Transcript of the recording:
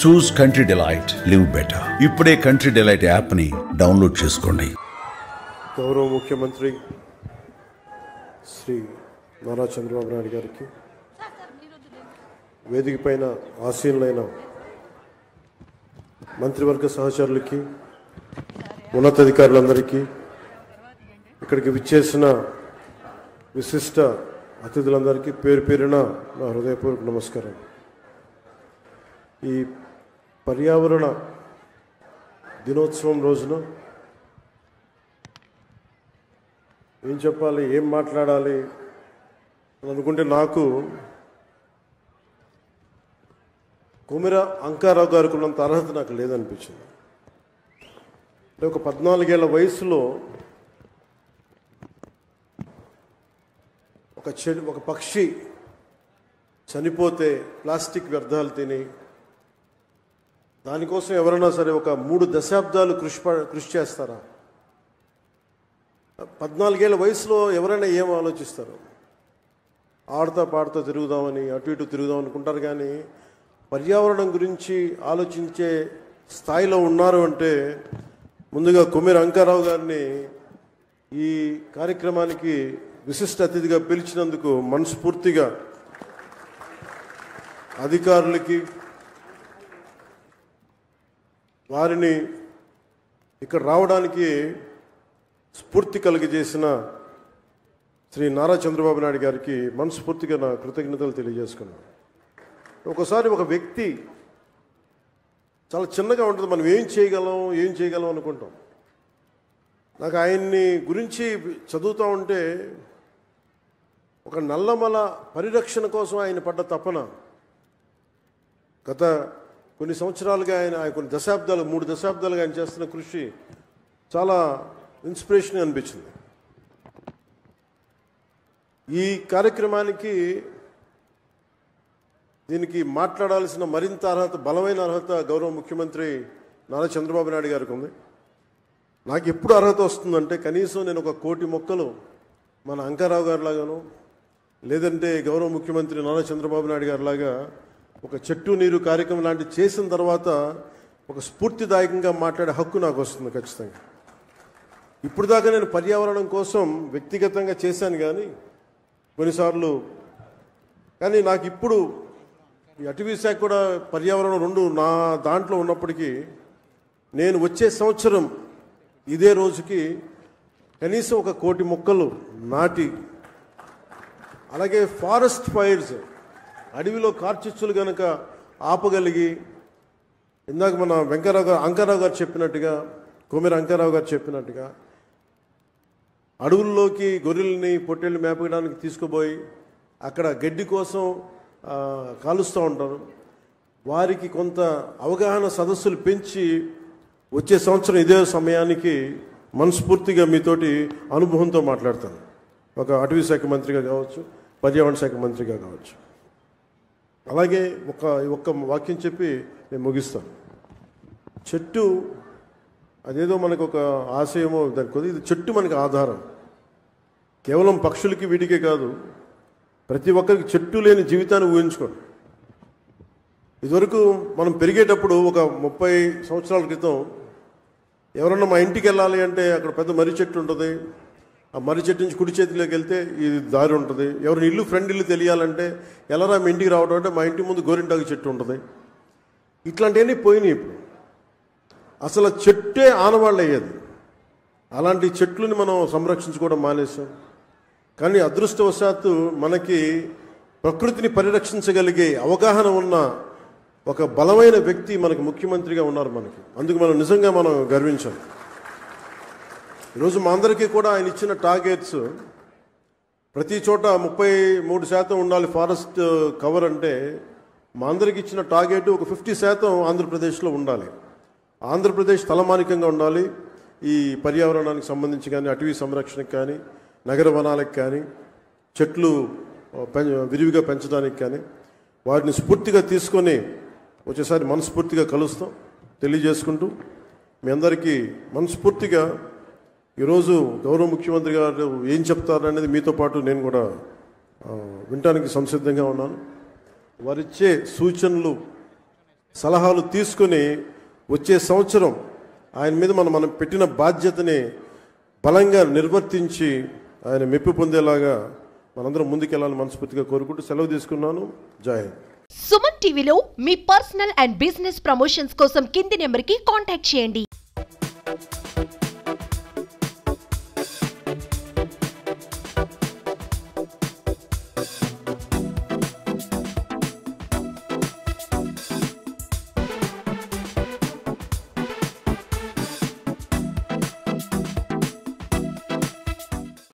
చూస్ country delight, live better. ఇప్పుడే country delight యాప్ని download చేసుకోండి. గౌరవ ముఖ్యమంత్రి శ్రీ నారా చంద్రబాబు నాయుడు గారికి, వేదిక పైన ఆసీనులైన మంత్రివర్గ సహచరులకి, ఉన్నతాధికారులందరికీ, ఇక్కడికి విచ్చేసిన విశిష్ట అతిథులందరికీ పేరు పేరున నా హృదయపూర్వక నమస్కారం. ఈ పర్యావరణ దినోత్సవం రోజున ఏం చెప్పాలి, ఏం మాట్లాడాలి అని అనుకుంటే నాకు కొమిర అంకారావు గారికి ఉన్నంత అర్హత నాకు లేదనిపించింది. అంటే ఒక 14 ఏళ్ల వయసులో ఒక పక్షి చనిపోతే ప్లాస్టిక్ వ్యర్థాలు తిని దానికోసం ఎవరైనా సరే ఒక 3 దశాబ్దాలు కృషి చేస్తారా? 14 ఏళ్ల వయసులో ఎవరైనా ఏం ఆలోచిస్తారు? ఆడుతా పాడుతూ తిరుగుదామని, అటు ఇటు తిరుగుదాం అనుకుంటారు. కానీ పర్యావరణం గురించి ఆలోచించే స్థాయిలో ఉన్నారు అంటే ముందుగా కొమిర అంకారావు గారిని ఈ కార్యక్రమానికి విశిష్ట అతిథిగా పిలిచినందుకు మనస్ఫూర్తిగా అధికారులకి, వారిని ఇక్కడ రావడానికి స్ఫూర్తి కలిగజేసిన శ్రీ నారా చంద్రబాబు నాయుడు గారికి మనస్ఫూర్తిగా నా కృతజ్ఞతలు తెలియజేసుకున్నాను. ఒకసారి ఒక వ్యక్తి చాలా చిన్నగా ఉంటుంది, మనం ఏం చేయగలం అనుకుంటాం. నాకు ఆయన్ని గురించి చదువుతూ ఉంటే ఒక నల్లమల పరిరక్షణ కోసం ఆయన పడ్డ తపన, గత కొన్ని సంవత్సరాలుగా ఆయన కొన్ని దశాబ్దాలు, 3 దశాబ్దాలుగా ఆయన చేస్తున్న కృషి చాలా ఇన్స్పిరేషన్ అనిపించింది. ఈ కార్యక్రమానికి దీనికి మాట్లాడాల్సిన మరింత అర్హత, బలమైన అర్హత గౌరవ ముఖ్యమంత్రి నారా చంద్రబాబు నాయుడు గారికి ఉంది. నాకు ఎప్పుడు అర్హత వస్తుందంటే కనీసం నేను ఒక 1 కోటి మొక్కలు మన అంకారావు గారిలాగాను, లేదంటే గౌరవ ముఖ్యమంత్రి నారా చంద్రబాబు నాయుడు గారిలాగా ఒక చెట్టు నీరు కార్యక్రమం లాంటివి చేసిన తర్వాత ఒక స్ఫూర్తిదాయకంగా మాట్లాడే హక్కు నాకు వస్తుంది ఖచ్చితంగా. ఇప్పుడు దాకా నేను పర్యావరణం కోసం వ్యక్తిగతంగా చేశాను కానీ కొన్నిసార్లు, కానీ నాకు ఇప్పుడు ఈ అటవీ శాఖ కూడా పర్యావరణం 2 నా దాంట్లో ఉన్నప్పటికీ నేను వచ్చే సంవత్సరం ఇదే రోజుకి కనీసం ఒక 1 కోటి మొక్కలు నాటి, అలాగే ఫారెస్ట్ ఫైర్స్, అడవిలో కార్చిచ్చులు కనుక ఆపగలిగి, ఇందాక మన అంకారావు గారు చెప్పినట్టుగా, కొమిర అంకారావు గారు చెప్పినట్టుగా అడవుల్లోకి గొర్రెల్ని, పొట్టేళ్ళు మేపడానికి తీసుకుపోయి అక్కడ గడ్డి కోసం కాలుస్తూ ఉంటారు. వారికి కొంత అవగాహన సదస్సులు పెంచి వచ్చే సంవత్సరం ఇదే సమయానికి మనస్ఫూర్తిగా మీతోటి అనుభవంతో మాట్లాడతాను. ఒక అటవీ శాఖ మంత్రిగా కావచ్చు, పర్యావరణ శాఖ మంత్రిగా కావచ్చు. అలాగే ఒక్క వాక్యం చెప్పి నేను ముగిస్తాను. చెట్టు అదేదో మనకు ఒక ఆశయమో దానికి, ఇది చెట్టు మనకి ఆధారం. కేవలం పక్షులకి వీటికే కాదు, ప్రతి ఒక్కరికి చెట్టు లేని జీవితాన్ని ఊహించుకోండి. ఇదివరకు మనం పెరిగేటప్పుడు ఒక 30 సంవత్సరాల క్రితం ఎవరన్నా మా ఇంటికి వెళ్ళాలి అంటే అక్కడ పెద్ద మర్రి చెట్టు ఉంటుంది. ఆ మర్రి చెట్టు నుంచి కుడి చేతిలోకి వెళ్తే ఇది దారి ఉంటుంది. ఎవరిని ఇల్లు, ఫ్రెండ్ ఇల్లు తెలియాలంటే ఎలారా మీ ఇంటికి రావడం అంటే మా ఇంటి ముందు గోరింటాకు చెట్టు ఉంటుంది. ఇట్లాంటివన్నీ పోయినాయి. ఇప్పుడు అసలు చెట్టే ఆనవాళ్ళు అయ్యేది. అలాంటి చెట్లని మనం సంరక్షించుకోవడం మానేసాం. కానీ అదృష్టవశాత్తు మనకి ప్రకృతిని పరిరక్షించగలిగే అవగాహన ఉన్న ఒక బలమైన వ్యక్తి మనకి ముఖ్యమంత్రిగా ఉన్నారు మనకి. అందుకు మనం నిజంగా మనం గర్వించాలి. ఈరోజు మా అందరికీ కూడా ఆయన ఇచ్చిన టార్గెట్స్, ప్రతి చోట 33% ఉండాలి ఫారెస్ట్ కవర్ అంటే, మా అందరికి ఇచ్చిన టార్గెట్ ఒక 50% ఆంధ్రప్రదేశ్లో ఉండాలి. ఆంధ్రప్రదేశ్ తలమానికంగా ఉండాలి ఈ పర్యావరణానికి సంబంధించి కానీ, అటవీ సంరక్షణకు కానీ, నగర వనాలకు కానీ, చెట్లు విరివిగా పెంచడానికి కానీ, వారిని స్ఫూర్తిగా తీసుకొని వచ్చేసారి మనస్ఫూర్తిగా కలుస్తాం తెలియజేసుకుంటూ, మీ అందరికీ మనస్ఫూర్తిగా ఈరోజు గౌరవ ముఖ్యమంత్రి గారు ఏం చెప్తారనేది మీతో పాటు నేను కూడా వినటానికి సంసిద్ధంగా ఉన్నాను. వారిచ్చే సూచనలు సలహాలు తీసుకొని వచ్చే సంవత్సరం ఆయన మీద మనం పెట్టిన బాధ్యతని బలంగా నిర్వర్తించి ఆయన మెప్పు పొందేలాగా మనందరం ముందుకెళ్ళాలని మనస్ఫూర్తిగా కోరుకుంటూ సెలవు తీసుకున్నాను. జై హింద్. సుమన్ టీవీలో మీ పర్సనల్ అండ్ బిజినెస్ ప్రమోషన్స్ కోసం కింది నెంబర్కి కాంటాక్ట్ చేయండి.